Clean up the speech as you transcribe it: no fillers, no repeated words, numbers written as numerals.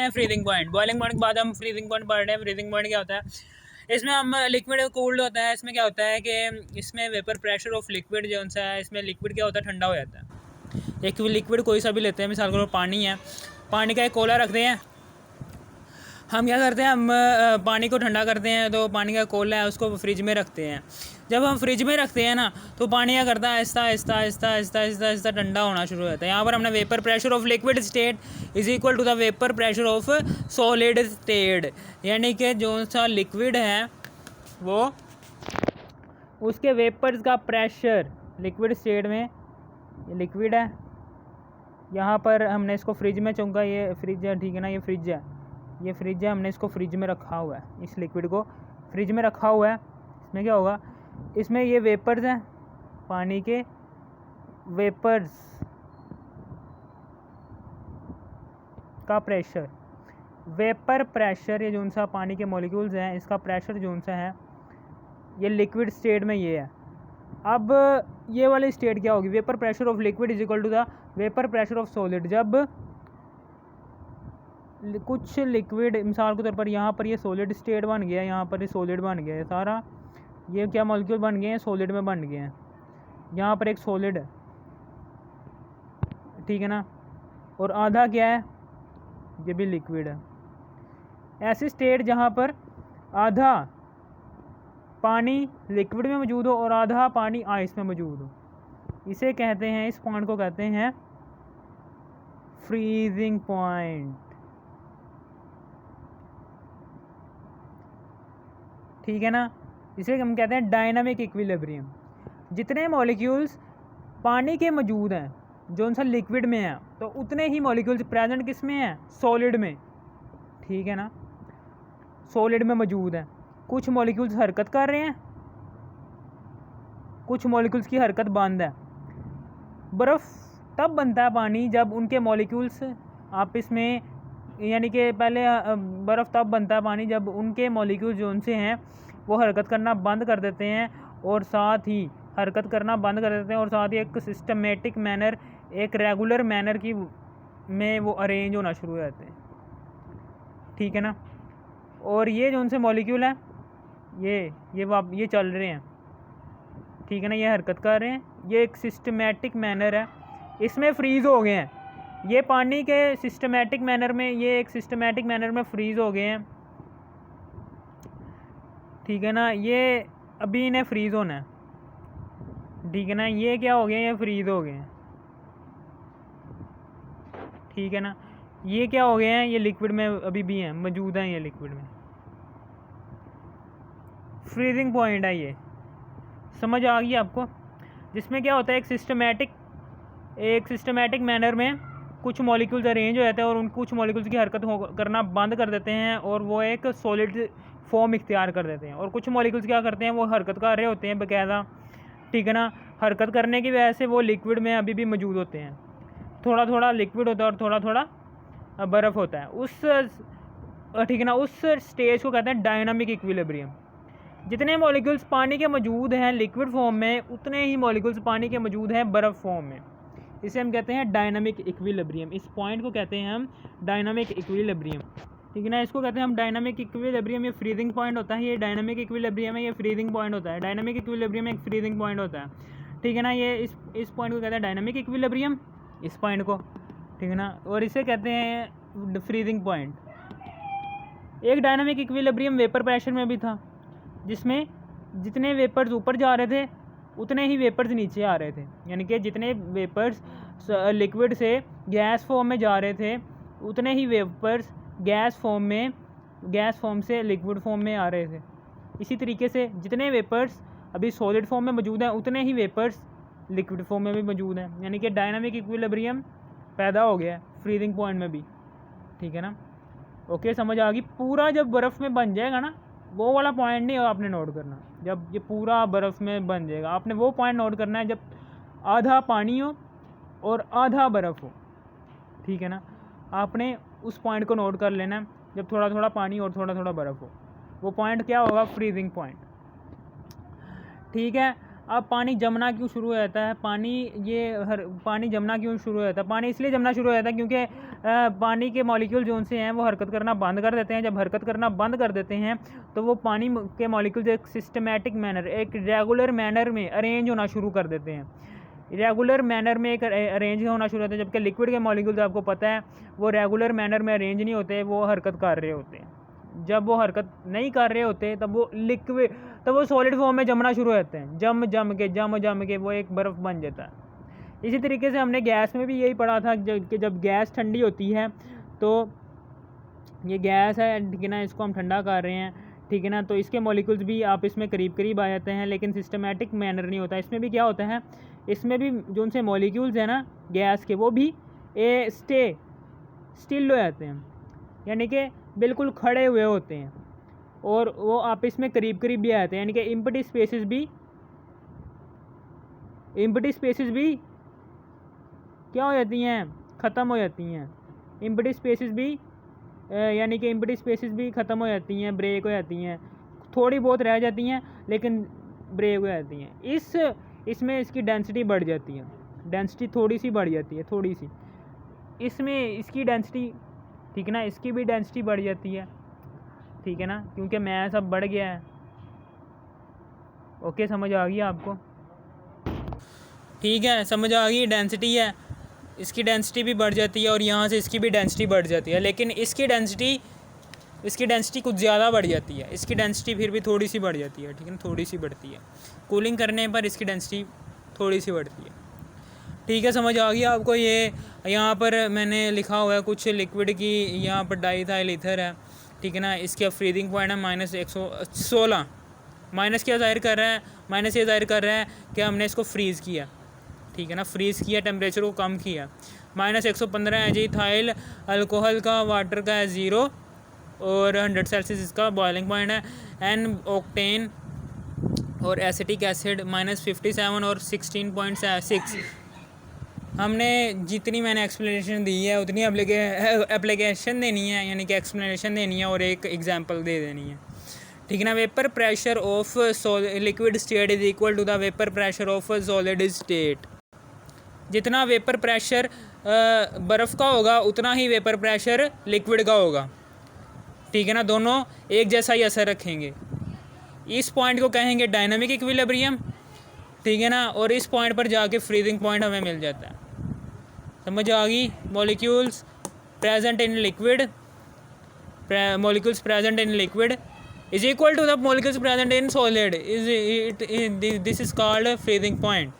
हैं freezing point. Boiling point के बाद हम फ्रीजिंग पॉइंट पढ़ रहे हैं। फ्रीजिंग पॉइंट क्या होता है? इसमें हम लिक्विड कूल्ड होता है। इसमें क्या होता है कि इसमें वेपर प्रेशर ऑफ लिक्विड जो सा है, इसमें लिक्विड क्या होता है, ठंडा हो जाता है। एक लिक्विड कोई सा भी लेते हैं, मिसाल के तौर पर पानी है, पानी का एक कोला रखते हैं। हम क्या करते हैं, हम पानी को ठंडा करते हैं, तो पानी का कोला है उसको फ्रिज में रखते हैं। जब हम फ्रिज में रखते हैं ना, तो पानी क्या करता है, आहिस्ता आहिस्ता आहिस्ता आहिस्ता आहिस्ता आहिस्ता ठंडा होना शुरू हो जाता है। यहाँ पर हमने vapour pressure of liquid state is equal to the vapour pressure of solid state, यानी कि जो सा लिक्विड है वो उसके वेपर्स का प्रेशर लिक्विड स्टेट में, ये लिक्विड है, यहाँ पर हमने इसको फ्रिज में चुनका, ये फ्रिज है, ठीक है ना, ये फ्रिज है, ये फ्रिज है, हमने इसको फ्रिज में रखा हुआ है, इस लिक्विड को फ्रिज में रखा हुआ है। इसमें क्या होगा, इसमें ये वेपर्स हैं, पानी के वेपर्स का प्रेशर, वेपर प्रेशर, ये जो सा पानी के मॉलिक्यूल्स हैं इसका प्रेशर जो सा है, ये लिक्विड स्टेट में ये है। अब ये वाली स्टेट क्या होगी, vapour pressure of liquid is equal to the vapour pressure of solid. जब कुछ लिक्विड, मिसाल के तौर पर यहाँ पर ये सॉलिड स्टेट बन गया, यहाँ पर ये सॉलिड बन गया है सारा, ये क्या मॉलिक्यूल बन गए हैं, सॉलिड में बन गए हैं। यहाँ पर एक सॉलिड है, ठीक है ना, और आधा क्या है, ये भी लिक्विड है। ऐसी स्टेट जहाँ पर आधा पानी लिक्विड में मौजूद हो और आधा पानी आइस में मौजूद हो, इसे कहते हैं, इस पॉइंट को कहते हैं फ्रीजिंग पॉइंट, ठीक है ना। इसे हम कहते हैं डायनामिक इक्विलिब्रियम। जितने मॉलिक्यूल्स पानी के मौजूद हैं जो सा लिक्विड में है, तो उतने ही मॉलिक्यूल्स प्रेजेंट किस में हैं, सॉलिड में, ठीक है ना, सॉलिड में मौजूद हैं। कुछ मॉलिक्यूल्स हरकत कर रहे हैं, कुछ मॉलिक्यूल्स की हरकत बंद है। बर्फ़ तब बनता है पानी जब उनके मॉलिक्यूल्स आपस में, यानी कि पहले बर्फ़ तब बनता है पानी जब उनके मॉलिक्यूल्स जो उनसे हैं वो हरकत करना बंद कर देते हैं, और साथ ही हरकत करना बंद कर देते हैं, और साथ ही एक सिस्टमेटिक मैनर, एक रेगुलर मैनर की में वो अरेंज होना शुरू हो जाते हैं, ठीक है ना। और ये जो उनसे मॉलिक्यूल है, ये चल रहे हैं, ठीक है ना, ये हरकत कर रहे हैं, ये एक सिस्टमेटिक मैनर है, इसमें फ्रीज़ हो गए हैं। ये पानी के सिस्टमेटिक मैनर में, ये एक सिस्टमेटिक मैनर में फ्रीज़ हो गए हैं, ठीक है ना। ये अभी इन्हें फ्रीज़ होना है, ठीक है ना, ये क्या हो गया, ये फ्रीज़ हो गए हैं, ठीक है ना। ये क्या हो गए हैं, ये लिक्विड में अभी भी हैं, मौजूद हैं, ये लिक्विड में। फ्रीजिंग पॉइंट है ये, समझ आ गई आपको। जिसमें क्या होता है, एक सिस्टमेटिक मैनर में कुछ मॉलिक्यूल्स अरेंज हो जाते हैं और उन कुछ मॉलिक्यूल्स की हरकत करना बंद कर देते हैं और वो एक सॉलिड फॉर्म इख्तियार कर देते हैं। और कुछ मॉलिक्यूल्स क्या करते हैं, वो हरकत कर रहे होते हैं बाकायदा, ठीक है ना। हरकत करने की वजह से वो लिक्विड में अभी भी मौजूद होते हैं, थोड़ा थोड़ा लिक्विड होता है और थोड़ा थोड़ा बर्फ़ होता है, उस, ठीक है ना, उस स्टेज को कहते हैं डायनामिक इक्विलिब्रियम। जितने मॉलिक्यूल्स पानी के मौजूद हैं लिक्विड फॉर्म में, उतने ही मॉलिक्यूल्स पानी के मौजूद हैं बर्फ़ फॉर्म में। इसे हम कहते हैं डायनामिक इक्विलिब्रियम। इस पॉइंट को कहते हैं हम डायनामिक इक्विलिब्रियम, ठीक है ना। इसको कहते हैं हम डायनामिक इक्विलिब्रियम। ये फ्रीजिंग पॉइंट होता है, ये डायनामिक इक्विलिब्रियम है, ये फ्रीजिंग पॉइंट होता है। डायनामिक इक्विलिब्रियम एक फ्रीजिंग पॉइंट होता है, ठीक है ना। ये इस पॉइंट को कहते हैं डायनामिक इक्विलिब्रियम, इस पॉइंट को, ठीक है ना। और इसे कहते हैं फ्रीजिंग पॉइंट। एक डायनामिक इक्विलिब्रियम वेपर प्रेशर में भी था, जिसमें जितने वेपर्स ऊपर जा रहे थे उतने ही वेपर्स नीचे आ रहे थे, यानी कि जितने वेपर्स लिक्विड से गैस फॉर्म में जा रहे थे उतने ही वेपर्स गैस फॉर्म से लिक्विड फॉर्म में आ रहे थे। इसी तरीके से जितने वेपर्स अभी सॉलिड फॉर्म में मौजूद हैं उतने ही वेपर्स लिक्विड फॉर्म में भी मौजूद हैं, यानी कि डायनामिक इक्विलिब्रियम पैदा हो गया है फ्रीजिंग पॉइंट में भी, ठीक है ना। ओके, समझ आ गई। पूरा जब बर्फ़ में बन जाएगा ना, वो वाला पॉइंट नहीं आपने नोट करना। जब ये पूरा बर्फ़ में बन जाएगा, आपने वो पॉइंट नोट करना है जब आधा पानी हो और आधा बर्फ़ हो, ठीक है ना। आपने उस पॉइंट को नोट कर लेना है जब थोड़ा थोड़ा पानी और थोड़ा थोड़ा बर्फ़ हो। वो पॉइंट क्या होगा, फ्रीजिंग पॉइंट, ठीक है। अब पानी जमना क्यों शुरू हो जाता है? पानी जमना क्यों शुरू हो जाता है? पानी इसलिए जमना शुरू हो जाता है क्योंकि पानी के मॉलिक्यूल जो से हैं वो हरकत करना बंद कर देते हैं। जब हरकत करना बंद कर देते हैं तो वो पानी के मॉलिक्यूल्स एक सिस्टमेटिक मैनर, एक रेगुलर मैनर में अरेंज होना शुरू कर देते हैं। रेगुलर मैनर में एक अरेंज होना शुरू होता है, जबकि लिक्विड के मॉलिक्यूल्स आपको पता है वो रेगुलर मैनर में अरेंज नहीं होते, वो हरकत कर रहे होते हैं। जब वो हरकत नहीं कर रहे होते तब वो सॉलिड फॉर्म में जमना शुरू हो जाते हैं। जम के वो एक बर्फ़ बन जाता है। इसी तरीके से हमने गैस में भी यही पढ़ा था कि जब गैस ठंडी होती है तो ये गैस है, ठीक है ना, इसको हम ठंडा कर रहे हैं, ठीक है ना, तो इसके मॉलिक्यूल्स भी आपस में करीब करीब आ जाते हैं, लेकिन सिस्टमेटिक मैनर नहीं होता। इसमें भी क्या होता है, इसमें भी जो उनसे मॉलिक्यूल्स हैं ना गैस के, वो भी स्टिल हो जाते हैं, यानी कि बिल्कुल खड़े हुए होते हैं, और वो आपस में करीब करीब भी आते हैं, यानी कि एम्प्टी स्पेसेस भी क्या हो जाती हैं, ख़त्म हो जाती हैं। एम्प्टी स्पेसेस भी यानी कि एम्प्टी स्पेसेस भी ख़त्म हो जाती हैं, ब्रेक हो जाती हैं, थोड़ी बहुत रह जाती हैं लेकिन ब्रेक हो जाती हैं। इसमें इसकी डेंसिटी बढ़ जाती है, डेंसिटी थोड़ी सी बढ़ जाती है, थोड़ी सी इसमें इसकी डेंसिटी, ठीक है ना, इसकी भी डेंसिटी बढ़ जाती है, ठीक है ना, क्योंकि मैस अब बढ़ गया है। ओके, समझ आ गई आपको? ठीक है, समझ आ गई। डेंसिटी है, इसकी डेंसिटी भी बढ़ जाती है और यहाँ से इसकी भी डेंसिटी बढ़ जाती है, लेकिन इसकी डेंसिटी कुछ ज़्यादा बढ़ जाती है, इसकी डेंसिटी फिर भी थोड़ी सी बढ़ जाती है, ठीक है ना, थोड़ी सी बढ़ती है। कूलिंग करने पर इसकी डेंसिटी थोड़ी सी बढ़ती है, ठीक है, समझ आ गई आपको? ये यहाँ पर मैंने लिखा हुआ है कुछ लिक्विड की, यहाँ पर डाईथाइल ईथर है, ठीक है ना, इसका फ्रीजिंग पॉइंट है -116। माइनस क्या ज़ाहिर कर रहा है? माइनस ये ज़ाहिर कर रहा है कि हमने इसको फ्रीज़ किया, ठीक है ना, फ्रीज़ किया, टेम्परेचर को कम किया। -115 है जी इथाइल अल्कोहल का, वाटर का है 0 और 100 सेल्सियस इसका बॉइलिंग पॉइंट है। एन ऑक्टेन और एसिटिक एसिड -57 और 16.6। हमने जितनी मैंने एक्सप्लेनेशन दी है उतनी एप्लीकेशन देनी है, यानी कि एक्सप्लेनेशन देनी है और एक एग्जांपल दे देनी है, ठीक है ना। Vapour pressure of liquid state is equal to the vapour pressure of solid state. जितना वेपर प्रेशर बर्फ़ का होगा उतना ही वेपर प्रेशर लिक्विड का होगा, ठीक है ना, दोनों एक जैसा ही असर रखेंगे। इस पॉइंट को कहेंगे डायनामिक इक्विलिब्रियम, ठीक है ना, और इस पॉइंट पर जाके फ्रीजिंग पॉइंट हमें मिल जाता है। समझ आ गई? Molecules present in liquid is equal to the molecules present in solid, this is called freezing point।